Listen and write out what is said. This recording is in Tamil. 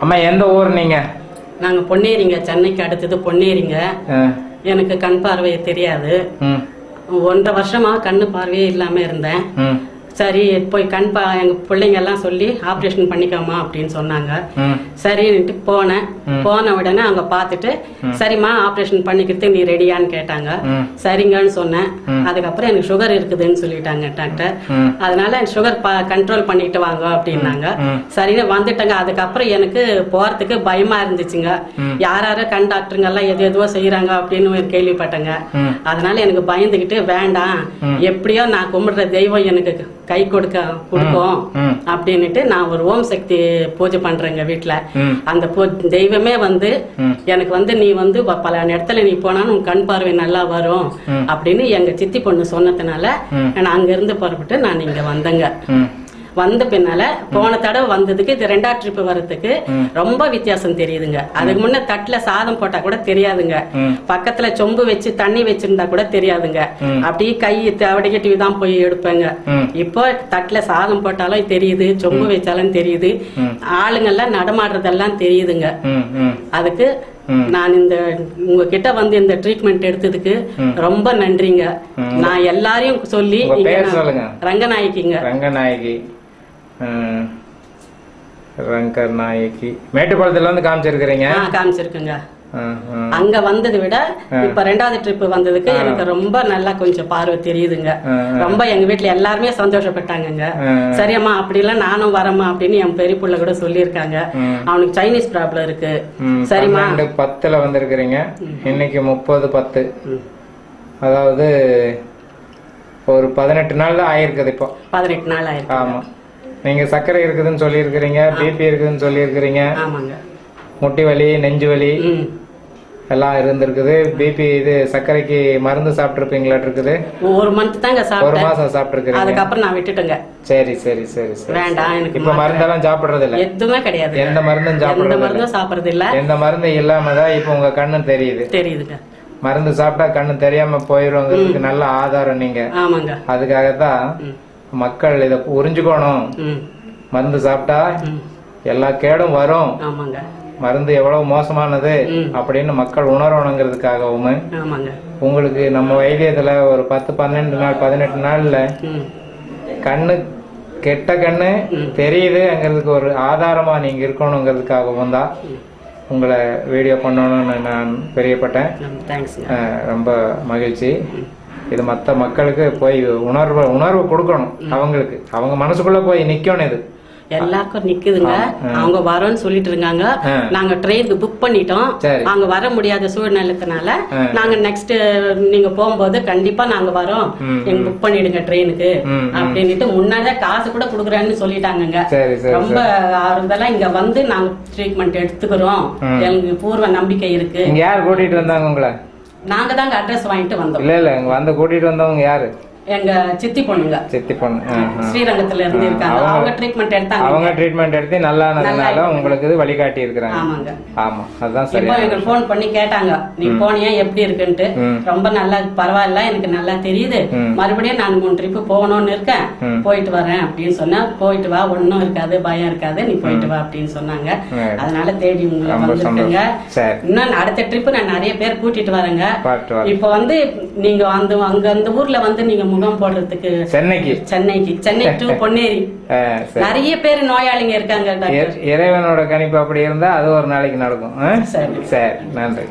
அம்மா எந்த ஊர் நீங்க? நாங்க பொன்னேரிங்க, சென்னைக்கு அடுத்தது பொன்னேரிங்க. எனக்கு கண் பார்வை தெரியாது. 1.5 வருஷமா கண்ணு பார்வையே இல்லாம இருந்தேன். சரி போய் எங்க பிள்ளைங்க எல்லாம் சொல்லி ஆபரேஷன் பண்ணிக்கோமா அப்படின்னு சொன்னாங்க. சரின்ட்டு போனேன். போன உடனே அவங்க பார்த்துட்டு சரிம்மா ஆபரேஷன் பண்ணிக்கிறதுக்கு நீ ரெடியான்னு கேட்டாங்க. சரிங்கன்னு சொன்னேன். அதுக்கப்புறம் எனக்கு சுகர் இருக்குதுன்னு சொல்லிட்டாங்க டாக்டர். அதனால சுகர் கண்ட்ரோல் பண்ணிட்டு வாங்க அப்படின்னாங்க. சரிங்க வந்துட்டேங்க. அதுக்கப்புறம் எனக்கு போறதுக்கு பயமா இருந்துச்சுங்க. யாராரும் கண் டாக்டருங்க எல்லாம் எதுவோ செய்யறாங்க அப்படின்னு கேள்விப்பட்டேங்க. அதனால எனக்கு பயந்துகிட்டு வேண்டாம், எப்படியோ நான் கும்பிடுற தெய்வம் எனக்கு கை கொடுக்கும் அப்படின்னுட்டு நான் ஒரு ஓம் சக்தி பூஜை பண்றேங்க வீட்டுல. அந்த தெய்வமே வந்து எனக்கு நீ பல இடத்துல நீ போனாலும் உன் கண் பார்வை நல்லா வரும் அப்படின்னு எங்க சித்தி பொண்ணு சொன்னதுனால நான் அங்க இருந்து புறப்பட்டு நான் இங்க வந்தேங்க. வந்த பின்னால போன தடவை வந்ததுக்கு இது 2ஆவது ட்ரிப் வர்றதுக்கு ரொம்ப வித்தியாசம் தெரியுதுங்க. அதுக்கு முன்ன தட்டுல சாதம் போட்டா கூட தெரியாதுங்க. பக்கத்துல சொம்பு வச்சு தண்ணி வச்சிருந்தா கூட தெரியாதுங்க. அப்படியே கை தவடிக்கட்டி தான் போய் எடுப்பேங்க. இப்போ தட்டுல சாதம் போட்டாலும் தெரியுது, சொம்பு வச்சாலும் தெரியுது, ஆளுங்கெல்லாம் நடமாடுறதெல்லாம் தெரியுதுங்க. அதுக்கு நான் உங்ககிட்ட இந்த ட்ரீட்மெண்ட் எடுத்ததுக்கு ரொம்ப நன்றிங்க. நான் எல்லாரையும் சொல்லி ரங்கநாயகிங்க. ரங்கநாயகி மேட்டுப்பாளத்துல வந்து காமிச்சிருக்கீங்க? காமிச்சிருக்குங்க. அங்க வந்ததை விட இப்ப 2ஆவது ட்ரிப் வந்ததுக்கு எனக்கு ரொம்ப நல்லா கொஞ்சம் பார்வை தெரியுதுங்க. ரொம்ப எங்க வீட்டுல எல்லாருமே சந்தோஷப்பட்டாங்க. சரியம்மா அப்படி எல்லாம் நானும் வரமா அப்படின்னு என் பெரிய புள்ள கூட சொல்லியிருக்காங்க. அவனுக்கு சைனீஸ் ப்ராப்ளம் இருக்கு. சரிம்மா 10ல வந்திருக்கிறீங்க, இன்னைக்கு 30/10, அதாவது ஒரு 18 நாள் ஆயிருக்குது. இப்போ 18 நாள் ஆயிருக்கு. ஆமா, நீங்க சர்க்கரை இருக்குதுன்னு சொல்லி இருக்கிறீங்க, பிபி இருக்குதுன்னு சொல்லி இருக்கிறீங்க, முட்டி வலி, நெஞ்சு வலி எல்லாம் இருந்திருக்குது. பிபி இது சர்க்கரைக்கு மருந்து சாப்பிட்டுருப்பீங்களா இருக்குது? ஒரு மந்த் தாங்க சாப்பிட்டேன். 1 மாசம் சாப்பிட்டுருக்கீங்க. அதுக்கப்புறம் நான் விட்டுட்டேங்க. சரி சரி சரி சரி. வேண்டாம், எனக்கு இப்ப மருந்தெல்லாம் சாப்பிடுறது இல்ல? எதுவுமே கிடையாது. எந்த மருந்தும் சாப்பிடுறது இல்ல. எந்த மருந்து இல்லாமதான் இப்ப உங்க கண்ணு தெரியுதுங்க. மருந்து சாப்பிட்டா கண்ணு தெரியாம போயிருவாங்கிறதுக்கு நல்ல ஆதாரம் நீங்க. ஆமாங்க. அதுக்காகத்தான் மக்கள் இத புரிஞ்சுக்கணும். மருந்து சாப்பிட்டா எல்லா கேடும் வரும், மருந்து எவ்வளவு மோசமானது அப்படின்னு மக்கள் உணரணுங்கிறதுக்காகவும் உங்களுக்கு நம்ம வைத்தியத்துல ஒரு 10-12 நாள் 18 நாள்ல கண்ணு கெட்ட கண்ணு தெரியுதுங்கிறதுக்கு ஒரு ஆதாரமா நீங்க இருக்கணுங்கிறதுக்காகவும் தான் உங்களை வீடியோ பண்ணணும்னு நான் பிரியப்பட்டேன். ரொம்ப மகிழ்ச்சி. இது மற்ற மக்களுக்கு போய் உணர்வு கொடுக்கணும். அவங்களுக்கு அவங்க மனசுக்குள்ள போய் நிக்கணும். இது எல்லாருக்கும் நிக்குதுங்க. அவங்க வரோன்னு சொல்லிட்டு இருக்காங்க. நாங்க ட்ரெயினுக்கு புக் பண்ணிட்டோம். அவங்க வர முடியாத சூழ்நிலைனால நாங்க நெக்ஸ்ட் நீங்க போகும்போது கண்டிப்பா நாங்க வரோம், எங்க புக் பண்ணிடுங்க ட்ரெயினுக்கு அப்படின்ட்டு முன்னாடியே காசு கூட குடுக்குறேன்னு சொல்லிட்டாங்க. ரொம்ப ஆறுதலா இங்க வந்து நாங்க ட்ரீட்மெண்ட் எடுத்துக்கிறோம், எங்களுக்கு பூர்வ நம்பிக்கை இருக்கு. யார் கூட்டிட்டு வந்தாங்க உங்களை? நாங்க தாங்க அட்ரஸ் வாங்கிட்டு வந்தோம். இல்ல வந்து கூட்டிட்டு வந்தவங்க யாரு? எங்க சித்தி பொண்ணுங்க. சித்தி பொண்ணு ஸ்ரீரங்கத்துல இருந்து இருக்காங்க. அவங்க ட்ரீட்மெண்ட் எடுத்தாங்க. அவங்க ட்ரீட்மெண்ட் எடுத்து நல்லானதுனால உங்களுக்கு இது வழிகாட்டி இருக்காங்க. ஆமாங்க. ஆமா, அதான் சரி. இப்போ எங்க போன் பண்ணி கேட்டாங்க, நீ போனியா எப்படி இருக்குன்ட்டு. ரொம்ப நல்லா பரவாயில்ல, எனக்கு நல்லா தெரியுது, மறுபடியும் நான் 3 ட்ரிப் போகணும்னு இருக்கேன், போயிட்டு வரேன் அப்படின்னு சொன்னா, போயிட்டு வா, ஒன்னும் இருக்காது, பயம் இருக்காது, நீ போயிட்டு வா அப்படின்னு சொன்னாங்க. அதனால தேடி உங்களை வந்துருக்குங்க. இன்னும் அடுத்த ட்ரிப் நான் நிறைய பேர் கூட்டிட்டு வரேங்க. இப்ப நீங்க அங்க அந்த ஊர்ல நீங்க முகாம் போடுறதுக்கு சென்னை டு பொன்னேரி நிறைய பேர் நோயாளிங்க இருக்காங்க. இறைவனோட கணிப்பு அப்படி இருந்தா அது ஒரு நாளைக்கு நடக்கும். சரி, நன்றி.